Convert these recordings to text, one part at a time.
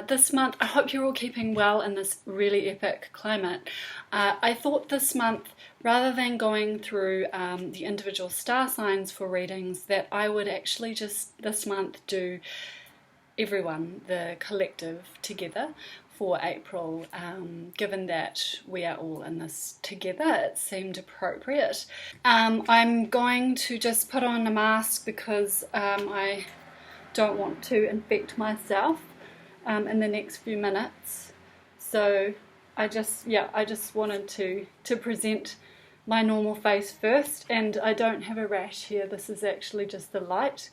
this month. I hope you're all keeping well in this really epic climate. I thought this month, rather than going through the individual star signs for readings, that I would actually just this month do everyone, the collective, together for April. Given that we are all in this together, it seemed appropriate. I'm going to just put on a mask because I don't want to infect myself in the next few minutes. So I just wanted to present my normal face first, and I don't have a rash here. This is actually just the light,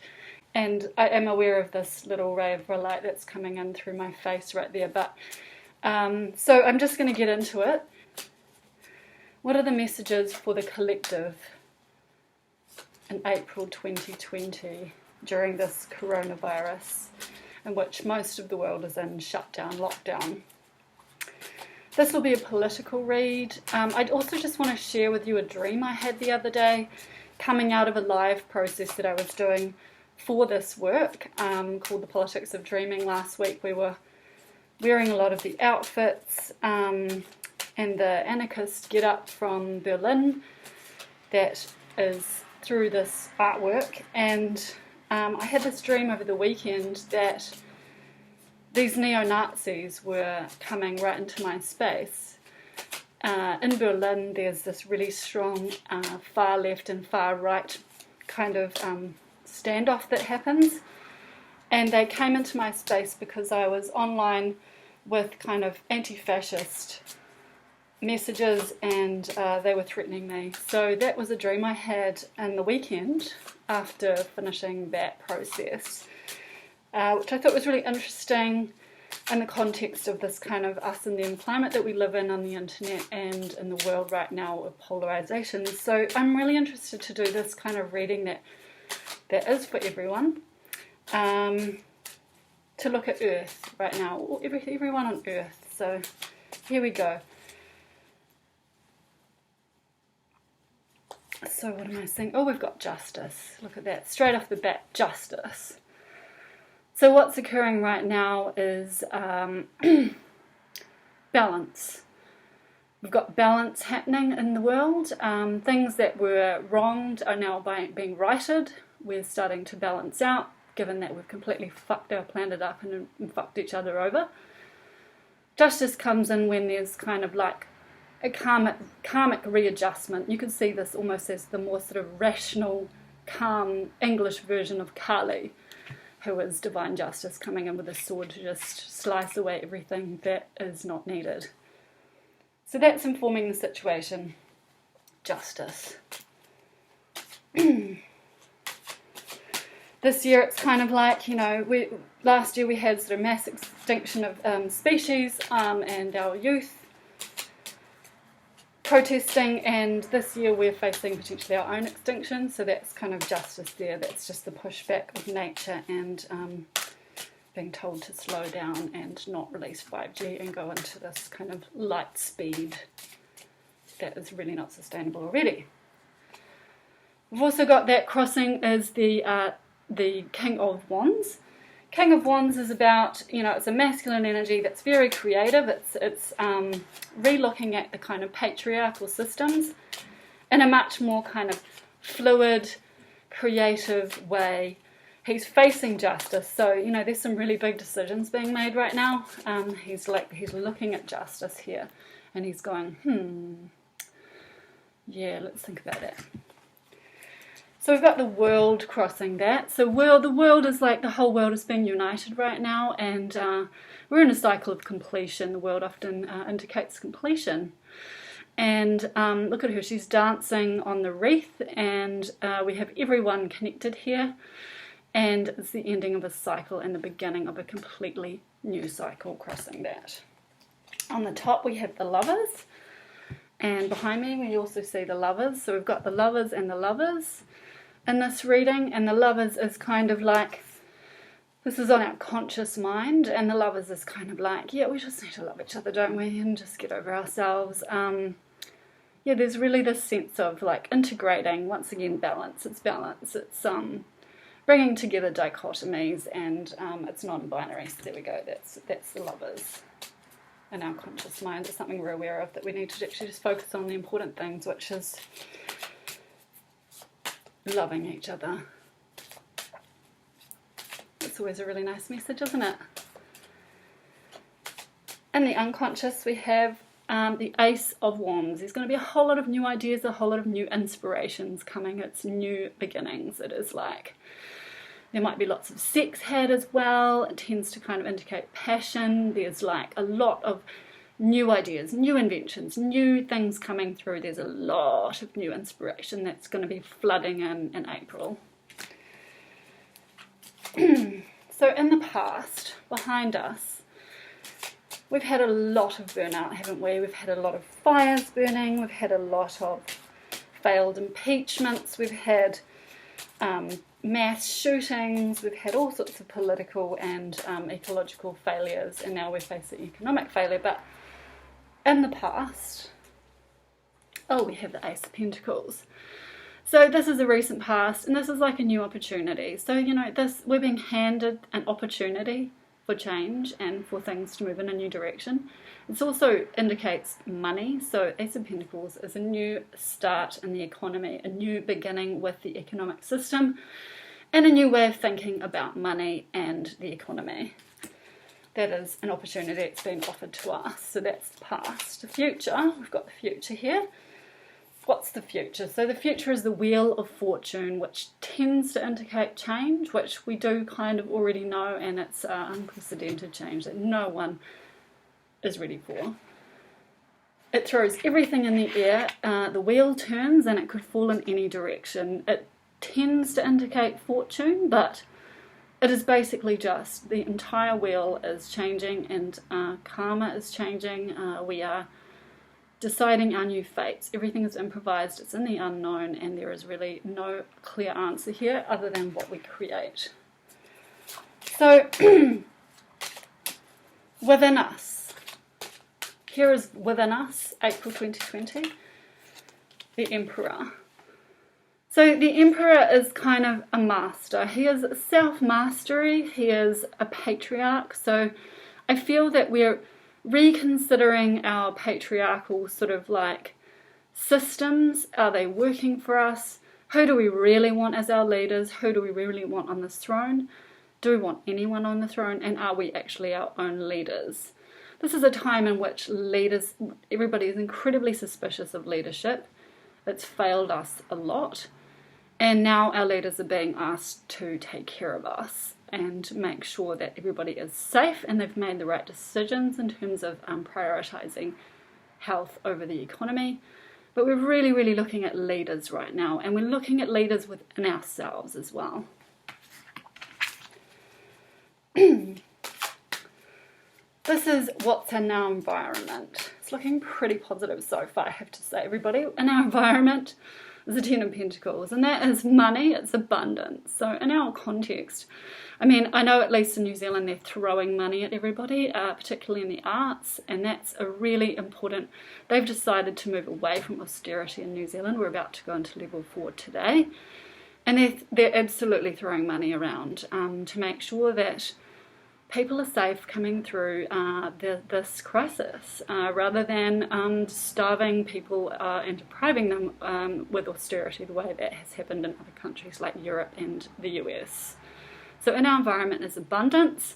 and I am aware of this little ray of light that's coming in through my face right there, but so I'm just going to get into it. What are the messages for the collective in April 2020 during this coronavirus, in which most of the world is in shutdown, lockdown? This will be a political read. I'd also just want to share with you a dream I had the other day, coming out of a live process that I was doing for this work, called The Politics of Dreaming. Last week we were wearing a lot of the outfits and the anarchist get-up from Berlin that is through this artwork, and I had this dream over the weekend that these neo-Nazis were coming right into my space. In Berlin there's this really strong far left and far right kind of standoff that happens, and they came into my space because I was online with kind of anti-fascist messages, and they were threatening me. So that was a dream I had in the weekend after finishing that process, which I thought was really interesting in the context of this kind of us and them climate that we live in on the internet and in the world right now of polarization. So I'm really interested to do this kind of reading that is for everyone, to look at Earth right now, everyone on Earth. So here we go. So what am I saying? Oh, we've got justice. Look at that. Straight off the bat, justice. So what's occurring right now is balance. We've got balance happening in the world. Things that were wronged are now being righted. We're starting to balance out, given that we've completely fucked our planet up and fucked each other over. Justice comes in when there's kind of like a karmic readjustment. You can see this almost as the more sort of rational, calm English version of Kali, who is divine justice coming in with a sword to just slice away everything that is not needed. So that's informing the situation. Justice. This year it's kind of like, last year we had sort of mass extinction of species and our youth protesting, and this year we're facing potentially our own extinction, so that's kind of justice there. That's just the pushback of nature and being told to slow down and not release 5G and go into this kind of light speed that is really not sustainable already. We've also got that crossing as the King of Wands. King of Wands is about, it's a masculine energy that's very creative. It's re-looking at the kind of patriarchal systems in a much more kind of fluid, creative way. He's facing justice, so there's some really big decisions being made right now. He's looking at justice here, and he's going, yeah, let's think about that. So we've got the world crossing that. So the world is like the whole world is being united right now, and we're in a cycle of completion. The world often indicates completion. And look at her, she's dancing on the wreath, and we have everyone connected here. And it's the ending of a cycle and the beginning of a completely new cycle crossing that. On the top we have the Lovers, and behind me we also see the Lovers. So we've got the Lovers and the Lovers in this reading, and the Lovers is kind of like, this is on our conscious mind, and the Lovers is kind of like, yeah, we just need to love each other, don't we, and just get over ourselves. There's really this sense of like integrating, once again, balance. It's balance. It's bringing together dichotomies and it's non-binary. So there we go, that's the lovers in our conscious mind. It's something we're aware of, that we need to actually just focus on the important things, which is loving each other. It's always a really nice message, isn't it? In the unconscious, we have the Ace of Wands. There's going to be a whole lot of new ideas, a whole lot of new inspirations coming. It's new beginnings, it is like. There might be lots of sex had as well. It tends to kind of indicate passion. There's like a lot of new ideas, new inventions, new things coming through. There's a lot of new inspiration that's going to be flooding in April. So in the past, behind us, we've had a lot of burnout, haven't we? We've had a lot of fires burning. We've had a lot of failed impeachments. We've had mass shootings. We've had all sorts of political and ecological failures, and now we're facing economic failure. But in the past, we have the Ace of Pentacles. So this is a recent past, and this is like a new opportunity. So, you know, we're being handed an opportunity for change and for things to move in a new direction. It also indicates money. So Ace of Pentacles is a new start in the economy, a new beginning with the economic system, and a new way of thinking about money and the economy. That is an opportunity that's been offered to us. So that's the past. The future, we've got the future here. What's the future? So the future is the Wheel of Fortune, which tends to indicate change, which we do kind of already know, and it's unprecedented change that no one is ready for. It throws everything in the air. The wheel turns and it could fall in any direction. It tends to indicate fortune, but it is basically just the entire wheel is changing, and karma is changing. We are deciding our new fates. Everything is improvised, it's in the unknown, and there is really no clear answer here other than what we create. So, within us, here is within us, April 2020, the Emperor. So the Emperor is kind of a master. He is self-mastery, he is a patriarch, so I feel that we're reconsidering our patriarchal sort of like systems. Are they working for us? Who do we really want as our leaders? Who do we really want on this throne? Do we want anyone on the throne? And are we actually our own leaders? This is a time in which everybody is incredibly suspicious of leadership. It's failed us a lot. And now our leaders are being asked to take care of us and make sure that everybody is safe and they've made the right decisions in terms of prioritising health over the economy. But we're really, really looking at leaders right now, and we're looking at leaders within ourselves as well. This is what's in our environment. It's looking pretty positive so far, I have to say, everybody. In our environment is the Ten of Pentacles, and that is money, it's abundance. So in our context, I mean, I know at least in New Zealand they're throwing money at everybody, particularly in the arts, and that's a really important, they've decided to move away from austerity in New Zealand. We're about to go into level 4 today, and they're absolutely throwing money around to make sure that people are safe coming through this crisis, rather than starving people and depriving them with austerity the way that has happened in other countries like Europe and the US. So in our environment is abundance.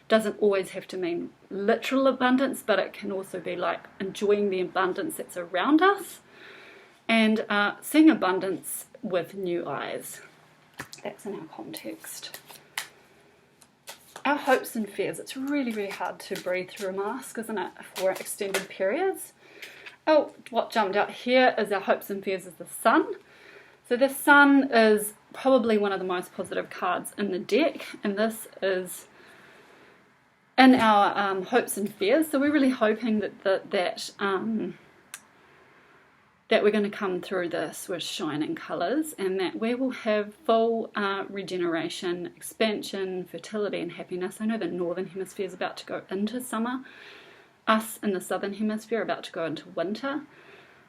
Doesn't always have to mean literal abundance, but it can also be like enjoying the abundance that's around us and seeing abundance with new eyes. That's in our context. Our hopes and fears. It's really, really hard to breathe through a mask, isn't it, for extended periods. Oh, what jumped out here is our hopes and fears is the Sun. So the Sun is probably one of the most positive cards in the deck, and this is in our hopes and fears. So we're really hoping that we're going to come through this with shining colours, and that we will have full regeneration, expansion, fertility and happiness. I know the Northern Hemisphere is about to go into summer. Us in the Southern Hemisphere are about to go into winter.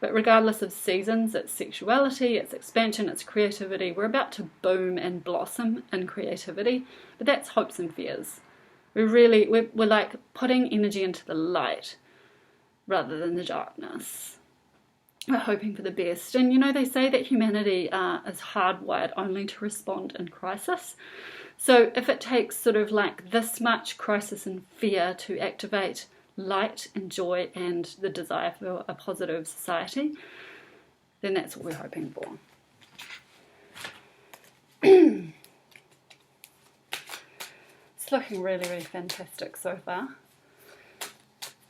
But regardless of seasons, it's sexuality, it's expansion, it's creativity. We're about to boom and blossom in creativity, but that's hopes and fears. We're like putting energy into the light rather than the darkness. We're hoping for the best. And you know, they say that humanity is hardwired only to respond in crisis. So if it takes sort of like this much crisis and fear to activate light and joy and the desire for a positive society, then that's what we're hoping for. It's looking really, really fantastic so far.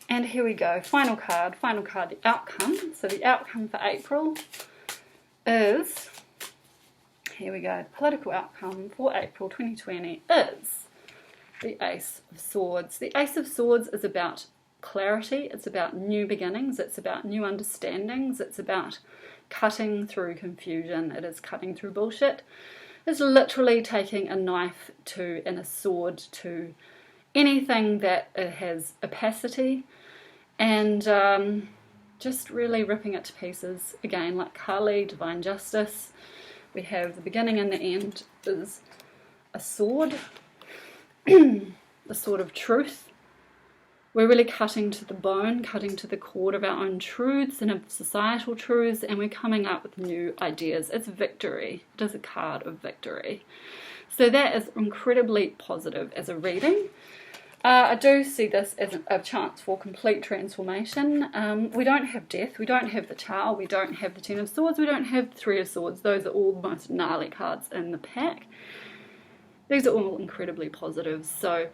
And here we go, final card, the outcome. So the outcome for April is, here we go, political outcome for April 2020 is the Ace of Swords. The Ace of Swords is about clarity, it's about new beginnings, it's about new understandings, it's about cutting through confusion, it is cutting through bullshit. It's literally taking a knife to and a sword to anything that it has opacity, and just really ripping it to pieces. Again, like Kali, divine justice, we have the beginning and the end is a sword, the sword of truth. We're really cutting to the bone, cutting to the core of our own truths and of societal truths, and we're coming up with new ideas. It's victory. It is a card of victory. So that is incredibly positive as a reading. I do see this as a chance for complete transformation. We don't have death, we don't have the Tower, we don't have the Ten of Swords, we don't have the Three of Swords. Those are all the most gnarly cards in the pack. These are all incredibly positive. So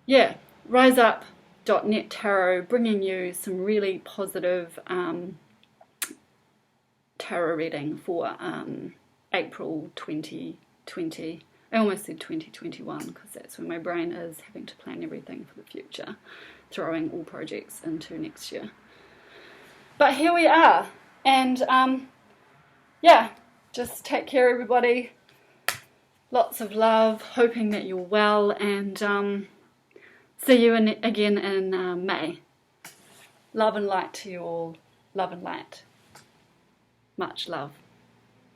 yeah, RiseUp.net Tarot bringing you some really positive tarot reading for April 2020. I almost said 2021 because that's when my brain is having to plan everything for the future, throwing all projects into next year. But here we are, and yeah, just take care everybody, lots of love, hoping that you're well, and see you again in May. Love and light to you all, love and light, much love.